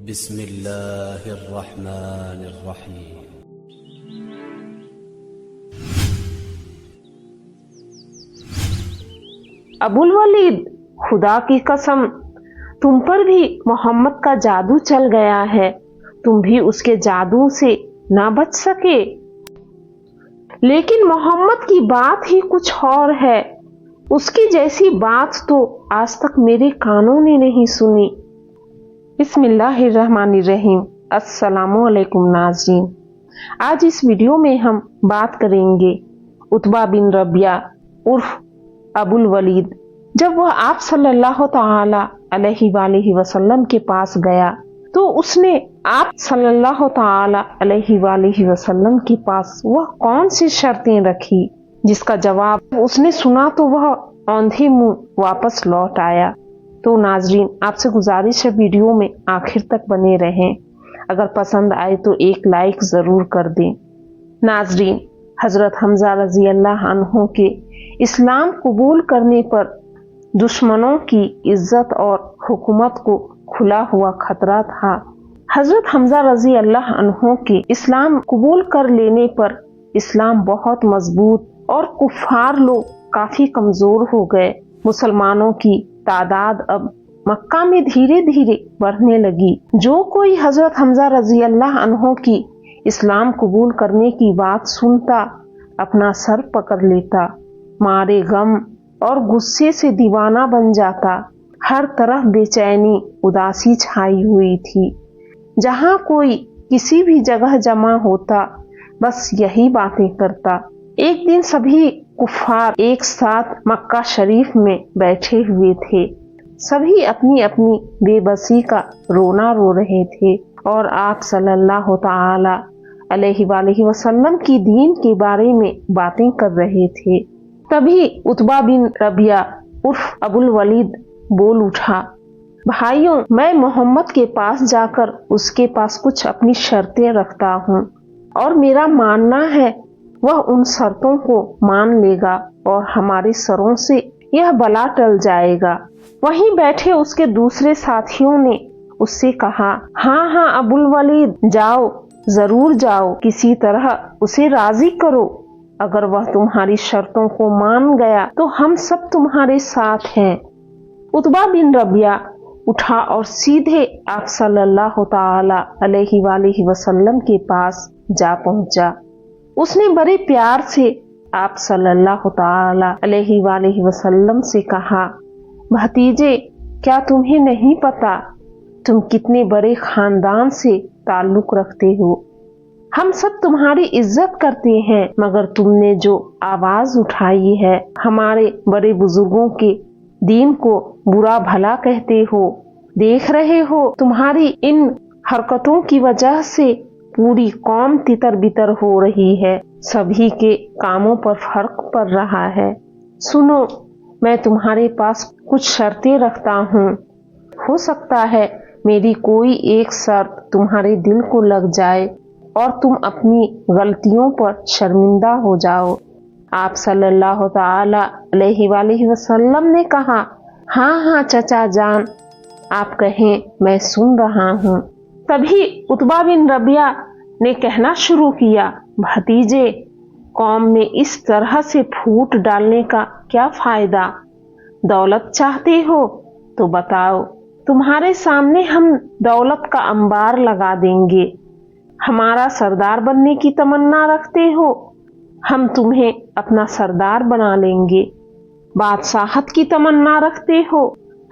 بسم اللہ الرحمن الرحیم۔ ابوالولید، خدا کی قسم تم پر بھی محمد کا جادو چل گیا ہے، تم بھی اس کے جادو سے نہ بچ سکے۔ لیکن محمد کی بات ہی کچھ اور ہے، اس کی جیسی بات تو آج تک میرے کانوں نے نہیں سنی۔ بسم اللہ الرحمن الرحیم۔ السلام علیکم ناظرین، آج اس ویڈیو میں ہم بات کریں گے عتبہ بن ربیعہ عرف ابوالولید۔ جب وہ آپ صلی اللہ تعالی علیہ وآلہ وسلم کے پاس گیا تو اس نے آپ صلی اللہ تعالی علیہ وآلہ وسلم کے پاس وہ کون سی شرطیں رکھی جس کا جواب اس نے سنا تو وہ اوندھے منہ واپس لوٹ آیا۔ تو ناظرین، آپ سے گزارش ہے ویڈیو میں آخر تک بنے رہیں، اگر پسند آئے تو ایک لائک ضرور کر دیں۔ ناظرین، حضرت حمزہ رضی اللہ عنہ کے اسلام قبول کرنے پر دشمنوں کی عزت اور حکومت کو کھلا ہوا خطرہ تھا۔ حضرت حمزہ رضی اللہ عنہ کے اسلام قبول کر لینے پر اسلام بہت مضبوط اور کفار لوگ کافی کمزور ہو گئے۔ مسلمانوں کی تعداد اب مکہ میں دھیرے دھیرے بڑھنے لگی۔ جو کوئی حضرت حمزہ رضی اللہ عنہ کی اسلام قبول کرنے کی بات سنتا اپنا سر پکڑ لیتا، مارے غم اور غصے سے دیوانہ بن جاتا۔ ہر طرف بے چینی، اداسی چھائی ہوئی تھی۔ جہاں کوئی کسی بھی جگہ جمع ہوتا بس یہی باتیں کرتا۔ ایک دن سبھی کفار ایک ساتھ مکہ شریف میں بیٹھے ہوئے تھے، سبھی اپنی اپنی بے بسی کا رونا رو رہے تھے اور آپ صلی اللہ تعالی علیہ وآلہ وسلم کی دین کے بارے میں باتیں کر رہے تھے۔ تبھی عتبہ بن ربیعہ عرف ابوالولید بول اٹھا، بھائیوں، میں محمد کے پاس جا کر اس کے پاس کچھ اپنی شرطیں رکھتا ہوں اور میرا ماننا ہے وہ ان شرطوں کو مان لے گا اور ہمارے سروں سے یہ بلا ٹل جائے گا۔ وہیں بیٹھے اس کے دوسرے ساتھیوں نے اس سے کہا، ہاں ابوالولید، جاؤ، ضرور جاؤ، کسی طرح اسے راضی کرو۔ اگر وہ تمہاری شرطوں کو مان گیا تو ہم سب تمہارے ساتھ ہیں۔ عتبہ بن ربیعہ اٹھا اور سیدھے آپ صلی اللہ تعالی علیہ وآلہ وسلم کے پاس جا پہنچا۔ اس نے بڑے پیار سے آپ صلی اللہ تعالی علیہ وآلہ وسلم سے کہا، بھتیجے، کیا تمہیں نہیں پتا تم کتنے بڑے خاندان سے تعلق رکھتے ہو؟ ہم سب تمہاری عزت کرتے ہیں، مگر تم نے جو آواز اٹھائی ہے، ہمارے بڑے بزرگوں کے دین کو برا بھلا کہتے ہو۔ دیکھ رہے ہو تمہاری ان حرکتوں کی وجہ سے پوری قوم تتر بتر ہو رہی ہے، سبھی کے کاموں پر فرق پڑ رہا ہے۔ سنو، میں تمہارے پاس کچھ شرطیں رکھتا ہوں، ہو سکتا ہے میری کوئی ایک شرط تمہارے دل کو لگ جائے اور تم اپنی غلطیوں پر شرمندہ ہو جاؤ۔ آپ صلی اللہ تعالی علیہ وآلہ وسلم نے کہا، ہاں چچا جان، آپ کہیں، میں سن رہا ہوں۔ تبھی عتبہ بن ربیعہ نے کہنا شروع کیا، بھتیجے، قوم میں اس طرح سے پھوٹ ڈالنے کا کیا فائدہ؟ دولت چاہتے ہو تو بتاؤ، تمہارے سامنے ہم دولت کا انبار لگا دیں گے۔ ہمارا سردار بننے کی تمنا رکھتے ہو، ہم تمہیں اپنا سردار بنا لیں گے۔ بادشاہت کی تمنا رکھتے ہو،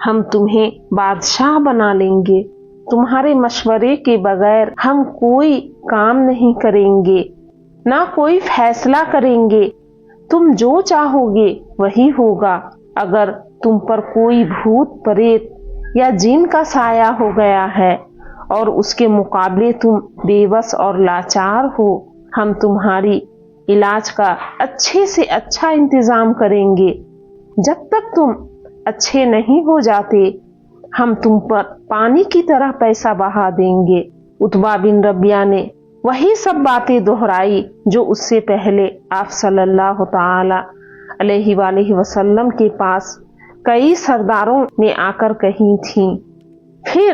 ہم تمہیں بادشاہ بنا لیں گے۔ تمہارے مشورے کے بغیر ہم کوئی کام نہیں کریں گے، نہ کوئی فیصلہ کریں گے۔ تم جو چاہو گے وہی ہوگا۔ اگر تم پر کوئی بھوت پریت یا جن کا سایہ ہو گیا ہے اور اس کے مقابلے تم بے بس اور لاچار ہو، ہم تمہاری علاج کا اچھے سے اچھا انتظام کریں گے۔ جب تک تم اچھے نہیں ہو جاتے ہم تم پر پانی کی طرح پیسہ بہا دیں گے۔ عتبہ بن ربیعہ نے وہی سب باتیں دہرائی جو اس سے پہلے آپ صلی اللہ تعالی علیہ وآلہ وسلم کے پاس کئی سرداروں نے آ کر کہی تھیں۔ پھر